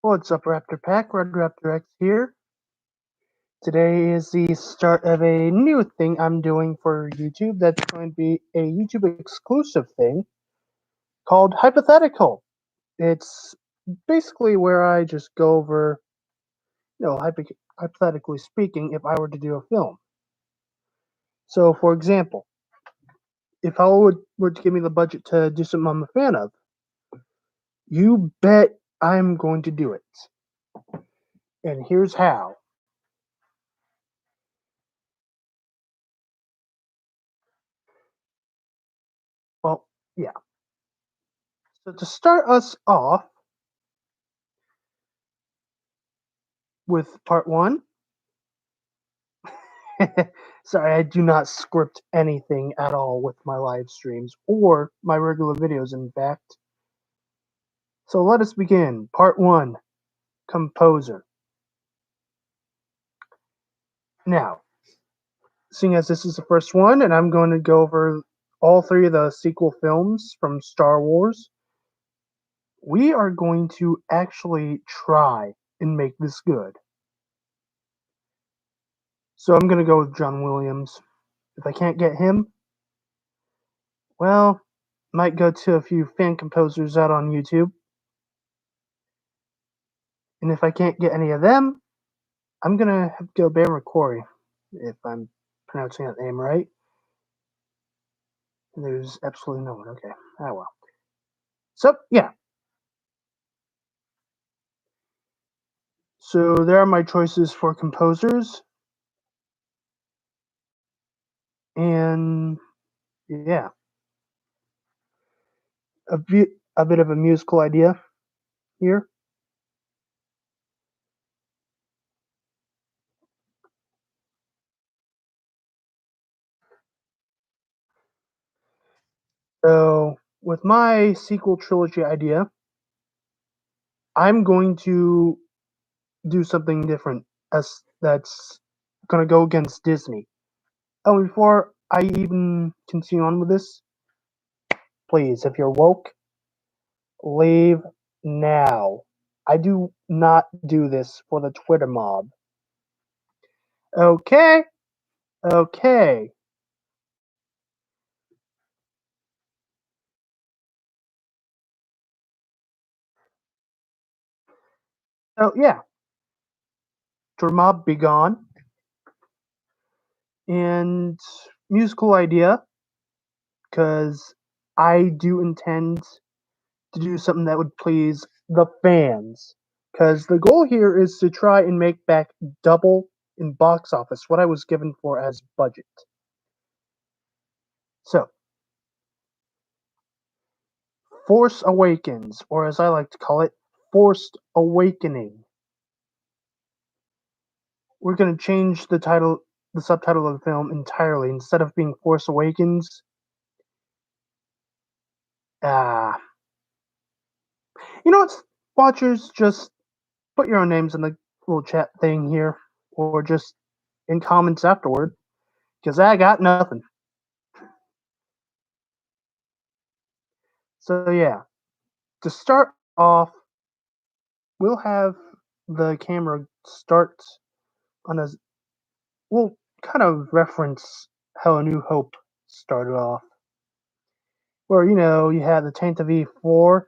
What's up, Raptor Pack? Red Raptor X here. Today is the start of a new thing I'm doing for YouTube that's going to be a YouTube exclusive thing called Hypothetical. It's basically where I just go over, hypothetically speaking, if I were to do a film. So, for example, if Hollywood were to give me the budget to do something I'm a fan of, you bet I'm going to do it. And here's how. Well, yeah. So to start us off with part one, sorry, I do not script anything at all with my live streams or my regular videos, in fact. So let us begin. Part one, composer. Now, seeing as this is the first one, and I'm going to go over all three of the sequel films from Star Wars, we are going to actually try and make this good. So I'm going to go with John Williams. If I can't get him, well, might go to a few fan composers out on YouTube. And if I can't get any of them, I'm gonna have to go Bear McCrory, if I'm pronouncing that name right. And there's absolutely no one. Okay. Ah well. So yeah. So there are my choices for composers. And yeah. A bit of a musical idea here. So with my sequel trilogy idea, I'm going to do something different as that's gonna go against Disney. Oh, before I even continue on with this, please, if you're woke, leave now. I do not do this for the Twitter mob. Okay? Okay. So, yeah. Twitter mob, be gone. And musical idea, because I do intend to do something that would please the fans. Because the goal here is to try and make back double in box office what I was given for as budget. So, Force Awakens, or as I like to call it, Forced Awakening. We're going to change the subtitle of the film entirely. Instead of being Force Awakens, ah, you know what, watchers, just put your own names in the little chat thing here, or just in comments afterward, because I got nothing. So yeah, to start off, we'll have the camera start on a. We'll kind of reference how A New Hope started off, where you had the Tantive V4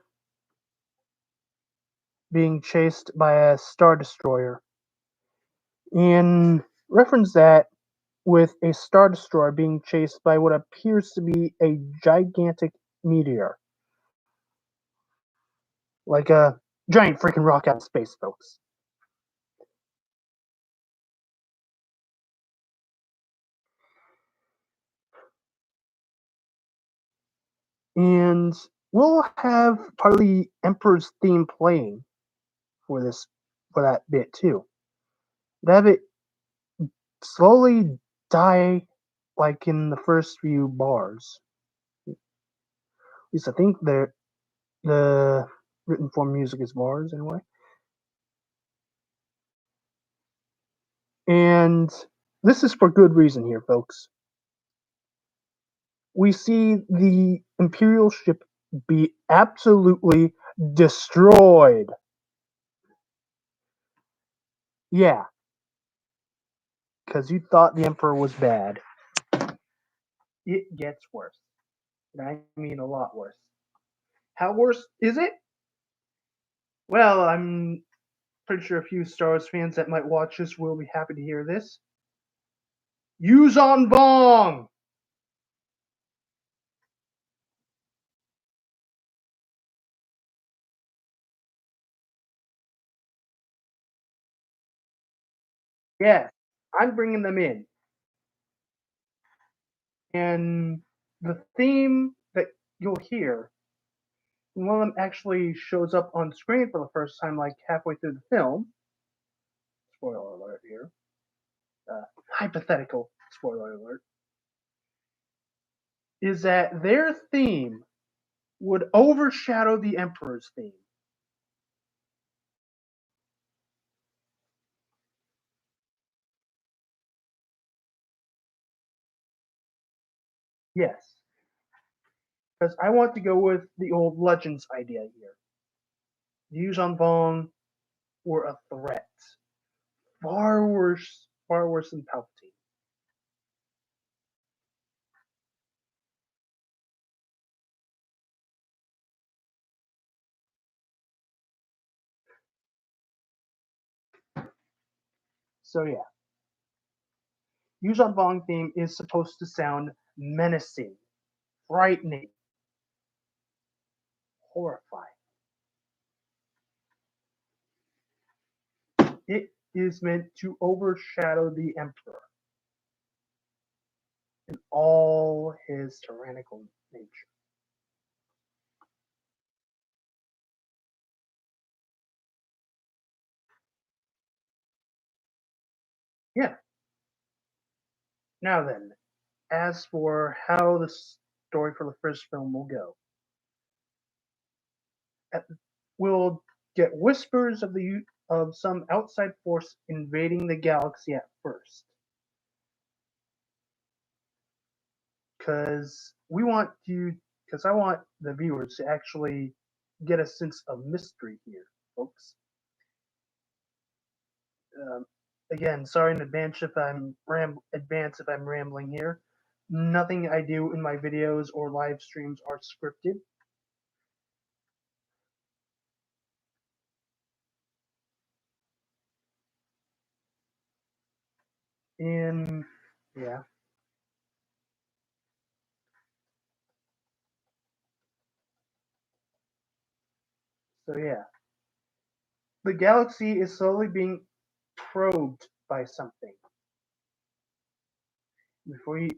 being chased by a Star Destroyer, and reference that with a Star Destroyer being chased by what appears to be a gigantic meteor, like a giant freaking rock out of space, folks. And we'll have part of the Emperor's theme playing for that bit too. To have it slowly die like in the first few bars. At least I think the written form music is bars anyway. And this is for good reason here, folks. We see the Imperial ship be absolutely destroyed. Yeah, because you thought the Emperor was bad. It gets worse. And I mean a lot worse. How worse is it? Well, I'm pretty sure a few Star Wars fans that might watch this will be happy to hear this. Yuzon Bong! Yes, I'm bringing them in. And the theme that you'll hear, one of them actually shows up on screen for the first time, like halfway through the film. Spoiler alert here. Hypothetical spoiler alert. Is that their theme would overshadow the Emperor's theme. Yes, because I want to go with the old Legends idea here. Yuzon Bong were a threat. Far worse than Palpatine. So yeah, Yuzon Bong theme is supposed to sound menacing, frightening, horrifying. It is meant to overshadow the Emperor in all his tyrannical nature. Yeah. Now then, as for how the story for the first film will go, we'll get whispers of some outside force invading the galaxy at first, because we want you, because I want the viewers to actually get a sense of mystery here, folks. Um, Again, sorry in advance if I'm rambling here. Nothing I do in my videos or live streams are scripted. And yeah, so yeah, the galaxy is slowly being probed by something.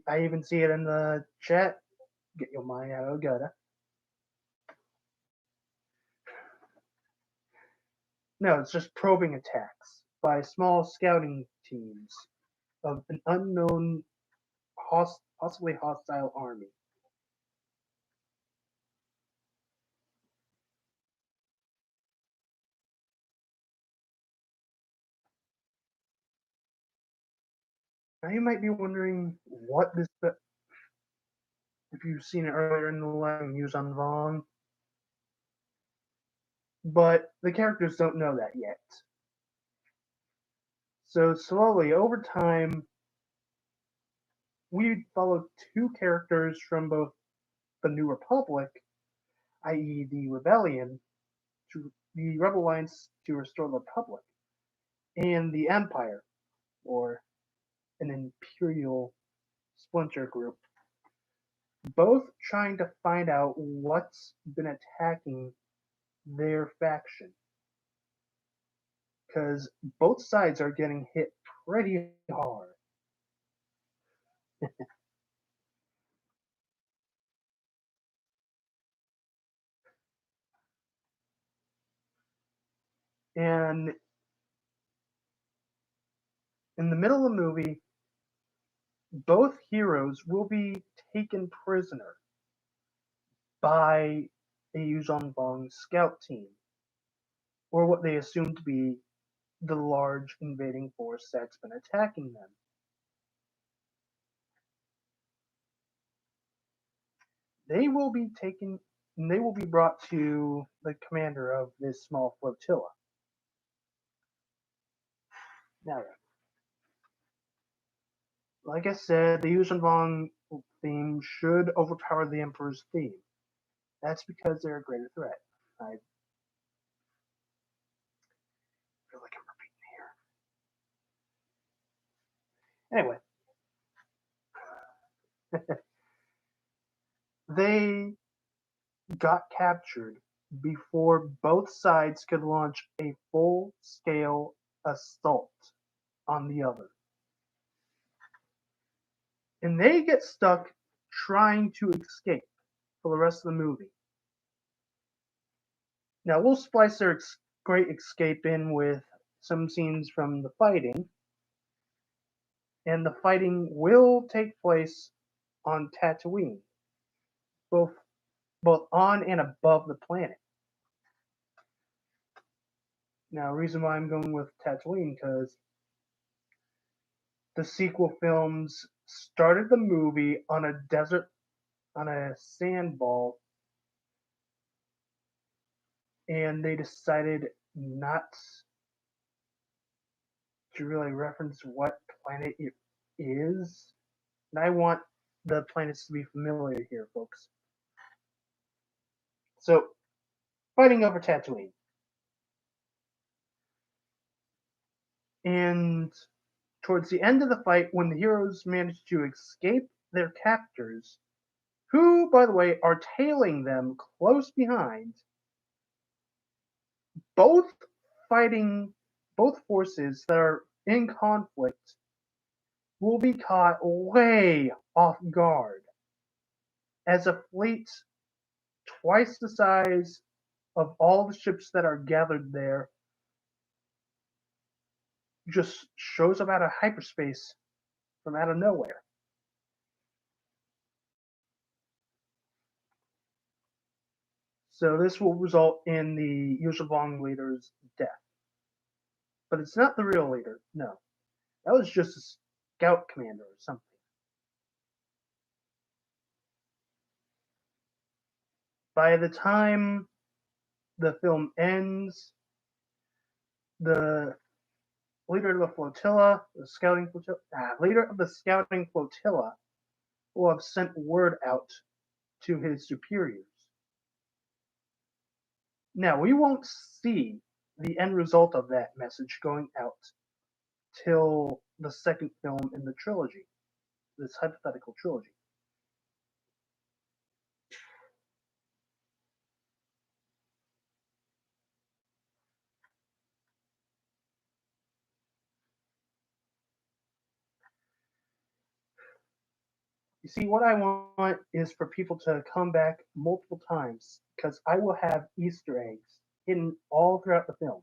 I even see it in the chat. Get your mind out of the gutter. No, it's just probing attacks by small scouting teams of an unknown, possibly hostile army. Now you might be wondering what this, if you've seen it earlier in the line, use on Vong, but the characters don't know that yet. So slowly, over time, we follow two characters from both the New Republic, i.e., the Rebellion, to the Rebel Alliance to restore the Republic, and the Empire, or an Imperial splinter group, both trying to find out what's been attacking their faction. Because both sides are getting hit pretty hard. And in the middle of the movie, both heroes will be taken prisoner by a Yuzon Bong scout team, or what they assume to be the large invading force that's been attacking them. They will be taken and they will be brought to the commander of this small flotilla. Now, like I said, the Yuuzhan Vong theme should overpower the Emperor's theme. That's because they're a greater threat. I feel like I'm repeating here. Anyway, they got captured before both sides could launch a full scale assault on the other. And they get stuck trying to escape for the rest of the movie. Now, we'll splice their great escape in with some scenes from the fighting, and the fighting will take place on Tatooine, both both on and above the planet. Now, reason why I'm going with Tatooine because the sequel films started the movie on a desert on a sandball, and they decided not to really reference what planet it is. And I want the planets to be familiar here, folks. So, fighting over Tatooine. And towards the end of the fight, when the heroes manage to escape their captors, who, by the way, are tailing them close behind, both fighting, both forces that are in conflict will be caught way off guard as a fleet twice the size of all the ships that are gathered there just shows up out of hyperspace from out of nowhere. So this will result in the Yuuzhan leader's death. But it's not the real leader, no. That was just a scout commander or something. By the time the film ends, the leader of the flotilla, leader of the scouting flotilla, will have sent word out to his superiors. Now, we won't see the end result of that message going out till the second film in the trilogy, this hypothetical trilogy. You see, what I want is for people to come back multiple times because I will have Easter eggs hidden all throughout the film.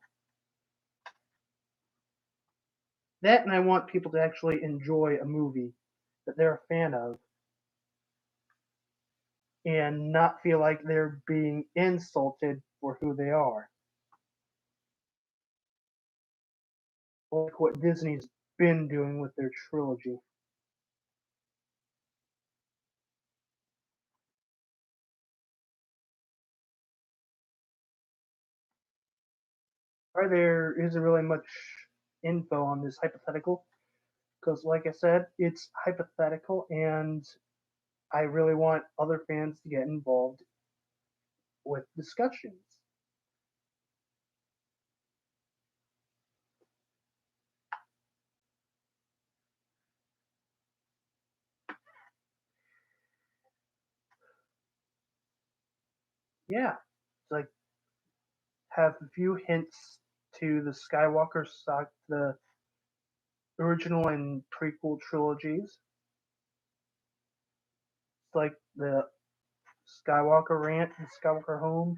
That, and I want people to actually enjoy a movie that they're a fan of and not feel like they're being insulted for who they are. Like what Disney's been doing with their trilogy. Right, there isn't really much info on this hypothetical because, like I said, it's hypothetical, and I really want other fans to get involved with discussions. Yeah, it's like have a few hints to the Skywalker saga, the original and prequel trilogies. It's like the Skywalker rant and Skywalker home.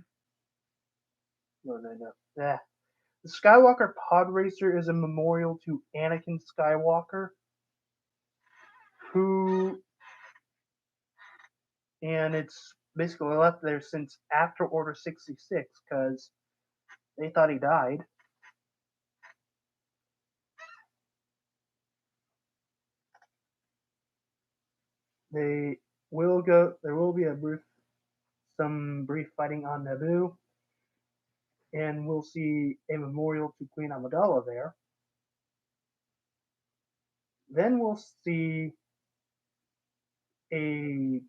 No, no, no. Yeah. The Skywalker pod racer is a memorial to Anakin Skywalker, who, and it's basically left there since after Order 66 because they thought he died. They will go. There will be some brief fighting on Naboo, and we'll see a memorial to Queen Amidala there. Then we'll see a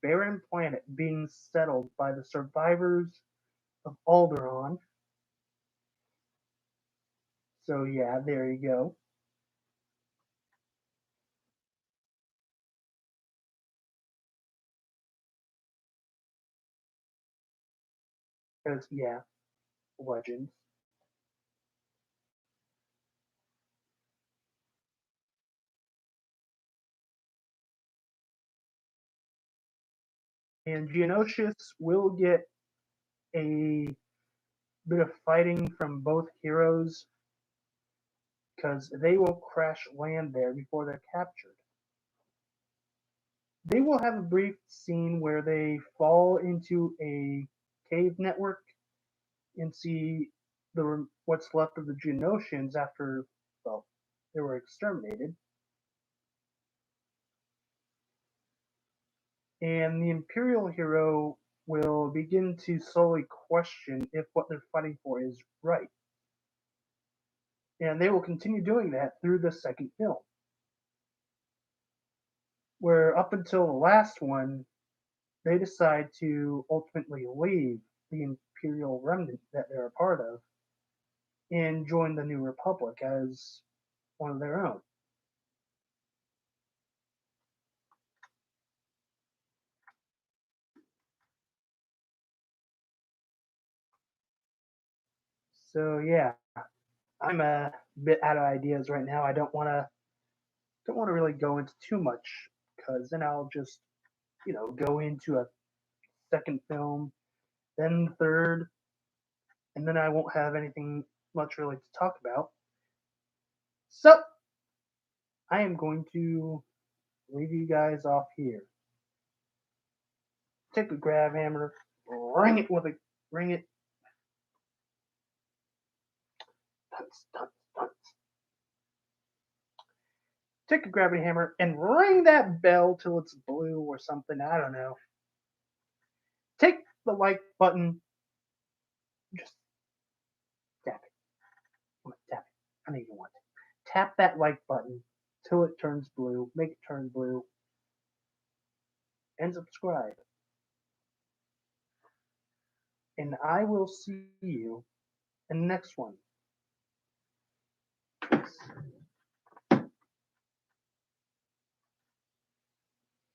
barren planet being settled by the survivors of Alderaan. So yeah, there you go. Because yeah, legends. And Geonosius will get a bit of fighting from both heroes because they will crash land there before they're captured. They will have a brief scene where they fall into a cave network and see what's left of the Geonosians after, well, they were exterminated. And the Imperial hero will begin to slowly question if what they're fighting for is right. And they will continue doing that through the second film, where up until the last one, they decide to ultimately leave the Imperial remnant that they're a part of and join the New Republic as one of their own. So yeah, I'm a bit out of ideas right now. I don't want to really go into too much because then I'll just go into a second film, then third, and then I won't have anything much really to talk about. So I am going to leave you guys off here. Take a grab hammer, ring it, tuts, tuts, tuts. Take a gravity hammer and ring that bell till it's blue or something. I don't know. Take the like button, just tap it. Tap it. I know you want it. Tap that like button till it turns blue. Make it turn blue and subscribe. And I will see you in the next one. Peace.